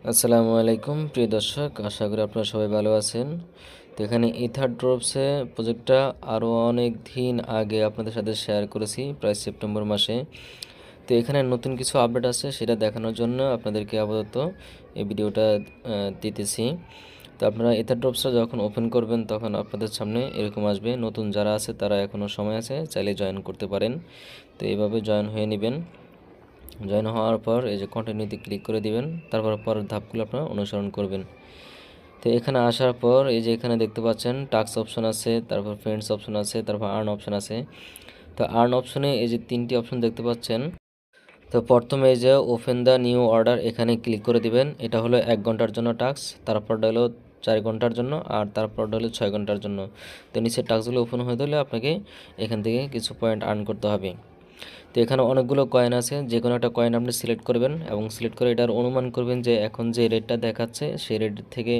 আসসালামু আলাইকুম প্রিয় দর্শক, আশা করি আপনারা সবাই ভালো আছেন। তো এখানে ইথার ড্রপসে প্রজেক্টটা আরও অনেক দিন আগে আপনাদের সাথে শেয়ার করেছি, প্রায় সেপ্টেম্বর মাসে। তো এখানে নতুন কিছু আপডেট আছে, সেটা দেখানোর জন্য আপনাদেরকে আপাতত এই ভিডিওটা দিতেছি। তো আপনারা ইথার ড্রপসটা যখন ওপেন করবেন তখন আপনাদের সামনে এরকম আসবে। নতুন যারা আছে তারা এখনও সময় আছে, চাইলে জয়েন করতে পারেন। তো এইভাবে জয়েন হয়ে নেবেন। জয়েন হওয়ার পর এই যে কন্টিনিউতে ক্লিক করে দিবেন, তারপর পরের ধাপগুলো আপনারা অনুসরণ করবেন। তো এখানে আসার পর এই যে এখানে দেখতে পাচ্ছেন টাস্ক অপশন আছে, তারপর ফ্রেন্ডস অপশন আছে, তারপর আর্ন অপশন আছে। তো আর্ন অপশনে এই যে তিনটি অপশন দেখতে পাচ্ছেন। তো প্রথমে এই যে ওপেন দ্য নিউ অর্ডার, এখানে ক্লিক করে দিবেন। এটা হলো 1 ঘন্টার জন্য টাস্ক, তারপরটা হলো 4 ঘন্টার জন্য, আর তারপরটা হলো 6 ঘন্টার জন্য। তো নিচের টাস্কগুলো ওপেন হয়ে গেলে আপনাকে এখান থেকে কিছু পয়েন্ট আর্ন করতে হবে। তো এখানে অনেকগুলো কয়েন আছে, যে কোনো একটা কয়েন আপনি সিলেক্ট করবেন এবং সিলেক্ট করে এটার অনুমান করবেন যে এখন যে রেটটা দেখাচ্ছে সেই রেট থেকে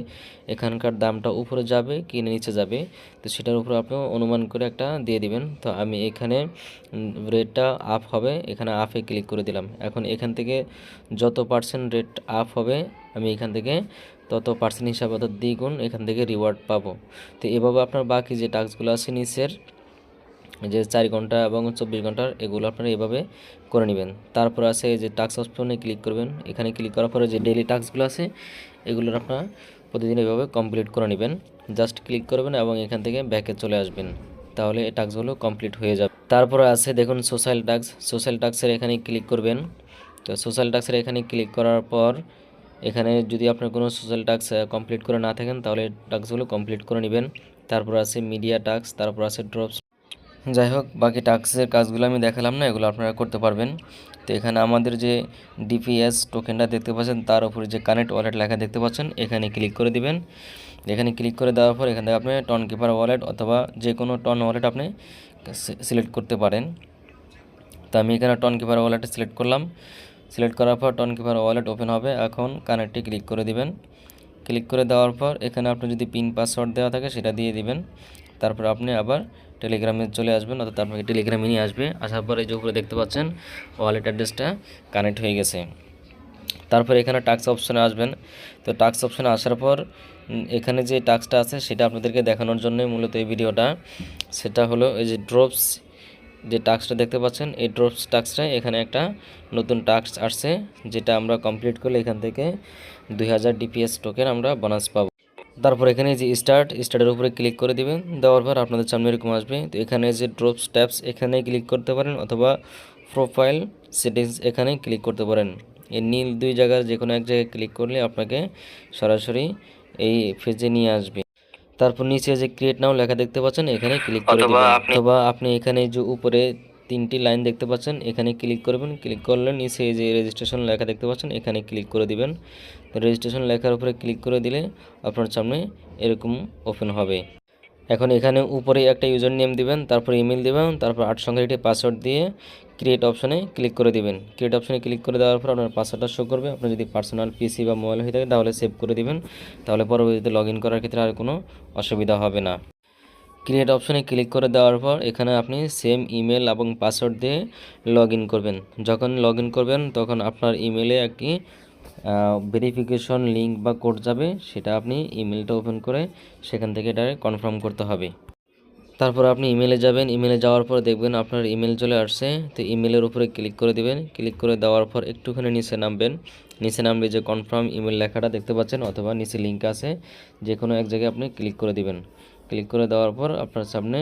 এখানকার দামটা উপরে যাবে কি নিচে যাবে। তো সেটার উপর আপনি অনুমান করে একটা দিয়ে দিবেন। তো আমি এখানে রেটটা আপ হবে, এখানে আপে ক্লিক করে দিলাম। এখন এখান থেকে যত পার্সেন্ট রেট আপ হবে আমি এখান থেকে তত পার্সেন্ট হিসাবে অর্থাৎ দ্বিগুণ এখান থেকে রিওয়ার্ড পাবো। তো এভাবে আপনার বাকি যে টাস্কগুলো আছে নিচের যে 4 ঘন্টা এবং 24 ঘন্টার, এগুলো আপনারা এভাবে করে নেবেন। তারপর আছে যে টাস্ক অপশনে ক্লিক করবেন। এখানে ক্লিক করার পরে যে ডেইলি টাস্কগুলো আছে এগুলোর আপনারা প্রতিদিন এভাবে কমপ্লিট করে নেবেন। জাস্ট ক্লিক করবেন এবং এখান থেকে ব্যাকে চলে আসবেন, তাহলে এই টাস্কগুলো কমপ্লিট হয়ে যাবে। তারপরে আছে দেখুন সোশ্যাল টাস্ক, সোশ্যাল টাস্কের এখানে ক্লিক করবেন। তো সোশ্যাল টাস্কের এখানে ক্লিক করার পর এখানে যদি আপনার কোনো সোশ্যাল টাস্ক কমপ্লিট করে না থাকেন তাহলে টাস্কগুলো কমপ্লিট করে নেবেন। তারপর আছে মিডিয়া টাস্ক, তারপর আছে ড্রপস। যাই হোক, বাকি টাস্কের কাজগুলো আমি দেখালাম না, এগুলো আপনারা করতে পারবেন। তো এখানে আমাদের যে ডিপিএস টোকেনটা দেখতে পাচ্ছেন তার উপরে যে কানেক্ট ওয়ালেট লেখা দেখতে পাচ্ছেন, এখানে ক্লিক করে দিবেন। এখানে ক্লিক করে দেওয়ার পর এখান থেকে আপনি টন কিপার ওয়ালেট অথবা যে কোনো টন ওয়ালেট আপনি সিলেক্ট করতে পারেন। তো আমি এখানে টন কিপার ওয়ালেটে সিলেক্ট করলাম। সিলেক্ট করার পর টন কিপার ওয়ালেট ওপেন হবে। এখন কানেক্টে ক্লিক করে দিবেন। ক্লিক করে দেওয়ার পর এখানে আপনি যদি পিন পাসওয়ার্ড দেওয়া থাকে সেটা দিয়ে দিবেন। তারপর আপনি আবার টেলিগ্রামে চলে আসবেন, অর্থাৎ আপনাকে টেলিগ্রামে নিয়ে আসবে। আসার পরে যে উপরে দেখতে পাচ্ছেন ওয়ালেট অ্যাড্রেসটা কানেক্ট হয়ে গেছে। তারপর এখানে টাস্ক অপশনে আসবেন। তো টাস্ক অপশনে আসার পর এখানে যে টাস্কটা আছে সেটা আপনাদেরকে দেখানোর জন্য মূলত এই ভিডিওটা। সেটা হলো এই যে ড্রপস যে টাস্কটা দেখতে পাচ্ছেন, এই ড্রপস টাস্কটা এখানে একটা নতুন টাস্ক আসছে, যেটা আমরা কমপ্লিট করলে এখান থেকে 2000 ডিপিএস টোকেন আমরা বোনাস পাবো। তারপর এখানে যে স্টার্টের উপরে ক্লিক করে দিবেন। দেওয়ার পর আপনাদের সামনে এরকম আসবে। তো এখানে যে ড্রপস ট্যাপস এখানে ক্লিক করতে পারেন অথবা প্রোফাইল সেটিংস এখানে ক্লিক করতে পারেন। এই নীল দুই জায়গার যে কোনো এক জায়গায় ক্লিক করলে আপনাকে সরাসরি এই পেজে নিয়ে আসবে। তারপর নিচে যে ক্রিয়েট নাও লেখা দেখতে পাচ্ছেন এখানে ক্লিক করে দিবেন, অথবা আপনি এখানে যে উপরে 3টি লাইন দেখতে পাচ্ছেন এখানে ক্লিক করবেন। ক্লিক করলে নিচে যে রেজিস্ট্রেশন লেখা দেখতে পাচ্ছেন এখানে ক্লিক করে দিবেন। তো রেজিস্ট্রেশন লেখার উপরে ক্লিক করে দিলে আপনার সামনে এরকম ওপেন হবে। এখন এখানে উপরে একটা ইউজার নেম দিবেন, তারপর ইমেল দিবেন, তারপর 8 সংখ্যার একটি পাসওয়ার্ড দিয়ে ক্রিয়েট অপশনে ক্লিক করে দিবেন। ক্রিয়েট অপশনে ক্লিক করে দেওয়ার পর আপনার পাসওয়ার্ডটা শো করবে। আপনার যদি পার্সোনাল পিসি বা মোবাইল হয়ে থাকে তাহলে সেভ করে দিবেন, তাহলে পরবর্তীতে লগ ইন করার ক্ষেত্রে আর কোনো অসুবিধা হবে না। ক্রিয়েট অপশনে ক্লিক করে দেওয়ার পর এখানে আপনি সেম ইমেল এবং পাসওয়ার্ড দিয়ে লগ ইন করবেন। যখন লগ ইন করবেন তখন আপনার ইমেলে একটি ভেরিফিকেশন লিঙ্ক বা কোড যাবে, সেটা আপনি ইমেলটা ওপেন করে সেখান থেকে এটা কনফার্ম করতে হবে। তারপর আপনি ইমেলে যাবেন। ইমেলে যাওয়ার পর দেখবেন আপনার ইমেল চলে আসছে। তো ইমেলের উপরে ক্লিক করে দিবেন। ক্লিক করে দেওয়ার পর একটুখানি নিচে নামবেন। নিচে নামলে যে কনফার্ম ইমেল লেখাটা দেখতে পাচ্ছেন অথবা নিচে লিঙ্ক আছে, যে কোনো এক জায়গায় আপনি ক্লিক করে দিবেন। ক্লিক করে দেওয়ার পর আপনার সামনে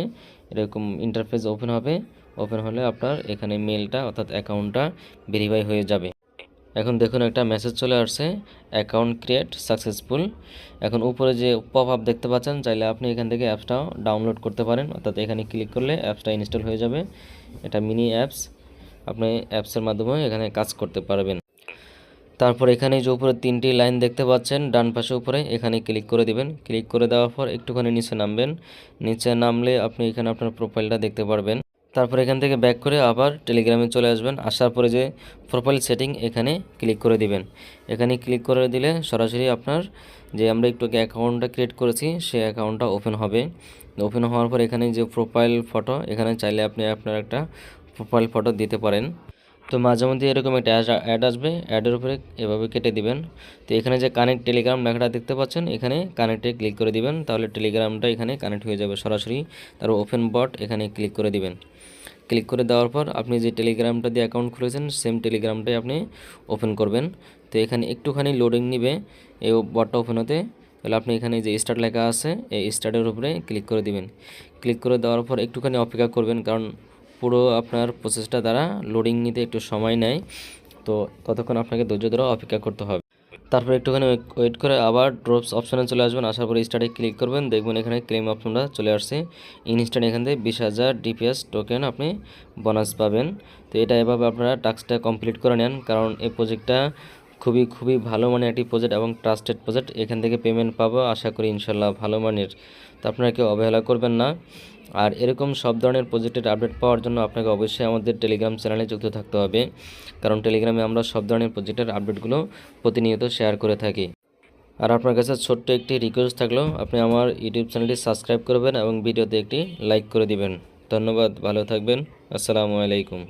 এরকম ইন্টারফেস ওপেন হবে। ওপেন হলে আপনার এখানে মেলটা অর্থাৎ অ্যাকাউন্টটা ভেরিফাই হয়ে যাবে। এখন দেখুন একটা মেসেজ চলে আসছে, অ্যাকাউন্ট ক্রিয়েট সাকসেসফুল। এখন উপরে যে পপ আপ দেখতে পাচ্ছেন, চাইলে আপনি এখান থেকে অ্যাপসটাও ডাউনলোড করতে পারেন, অর্থাৎ এখানে ক্লিক করলে অ্যাপসটা ইনস্টল হয়ে যাবে। এটা মিনি অ্যাপস, আপনি অ্যাপসের মাধ্যমে এখানে কাজ করতে পারবেন। তারপর এখানে যে উপরে 3টি লাইন দেখতে পাচ্ছেন ডান পাশে উপরে, এখানে ক্লিক করে দিবেন। ক্লিক করে দেওয়ার পর একটুখানি নিচে নামবেন। নিচে নামলে আপনি এখানে আপনার প্রোফাইলটা দেখতে পারবেন। তারপর এখান থেকে ব্যাক করে আবার টেলিগ্রামে চলে আসবেন। আসার পরে যে প্রোফাইল সেটিং এখানে ক্লিক করে দিবেন। এখানে ক্লিক করে দিলে সরাসরি আপনার যে আমরা একটু আগে অ্যাকাউন্টটা ক্রিয়েট করেছি সেই অ্যাকাউন্টটা ওপেন হবে। ওপেন হওয়ার পর এখানে যে প্রোফাইল ফটো, এখানে চাইলে আপনি আপনার একটা প্রোফাইল ফটো দিতে পারেন। তো মাঝে মধ্যে এরকম একটা অ্যাড আসবে, অ্যাডের উপরে এভাবে কেটে দিবেন। তো এখানে যে কানেক্ট টেলিগ্রাম লেখাটা দেখতে পাচ্ছেন, এখানে কানেক্টে ক্লিক করে দিবেন, তাহলে টেলিগ্রামটা এখানে কানেক্ট হয়ে যাবে সরাসরি। তারপর ওপেন বট এখানে ক্লিক করে দিবেন। ক্লিক করে দেওয়ার পর আপনি যে টেলিগ্রামটা দিয়ে অ্যাকাউন্ট খুলেছেন সেম টেলিগ্রামটাই আপনি ওপেন করবেন। তো এখানে একটুখানি লোডিং নিবে এই বটটা ওপেন হতে। তাহলে আপনি এখানে যে স্টার্ট লেখা আছে এই স্টার্টের উপরে ক্লিক করে দিবেন। ক্লিক করে দেওয়ার পর একটুখানি অপেক্ষা করবেন, কারণ পুরো আপনার প্রসেসটা দ্বারা লোডিং নিতে একটু সময় নেয়। তো ততক্ষণ আপনাকে ধৈর্য ধরে অপেক্ষা করতে হবে। তারপর একটুখানি ওয়েট করে আবার ড্রপস অপশানে চলে আসবেন। আসার পরে স্টার্টে ক্লিক করবেন, দেখবেন এখানে ক্লেম অপশনটা চলে আসছে। ইনস্ট্যান্ট এখান থেকে 20,000 ডিপিএস টোকেন আপনি বোনাস পাবেন। তো এটা এভাবে আপনারা টাস্কটা কমপ্লিট করে নেন, কারণ এই প্রজেক্টটা খুবই ভালো মানের একটি প্রজেক্ট এবং ট্রাস্টেড প্রজেক্ট। এখান থেকে পেমেন্ট পাবো আশা করি ইনশাল্লাহ ভালো মানের। তো আপনারা কেউ অবহেলা করবেন না। আর এরকম সব ধরনের প্রজেক্টের আপডেট পাওয়ার জন্য আপনাকে অবশ্যই আমাদের টেলিগ্রাম চ্যানেলে যুক্ত থাকতে হবে, কারণ টেলিগ্রামে আমরা সব ধরনের প্রজেক্টের আপডেটগুলো প্রতিনিয়ত শেয়ার করে থাকি। আর আপনার কাছে ছোট্ট একটি রিকোয়েস্ট থাকলো, আপনি আমার ইউটিউব চ্যানেলটি সাবস্ক্রাইব করবেন এবং ভিডিওতে একটি লাইক করে দিবেন। ধন্যবাদ, ভালো থাকবেন। আসসালামু আলাইকুম।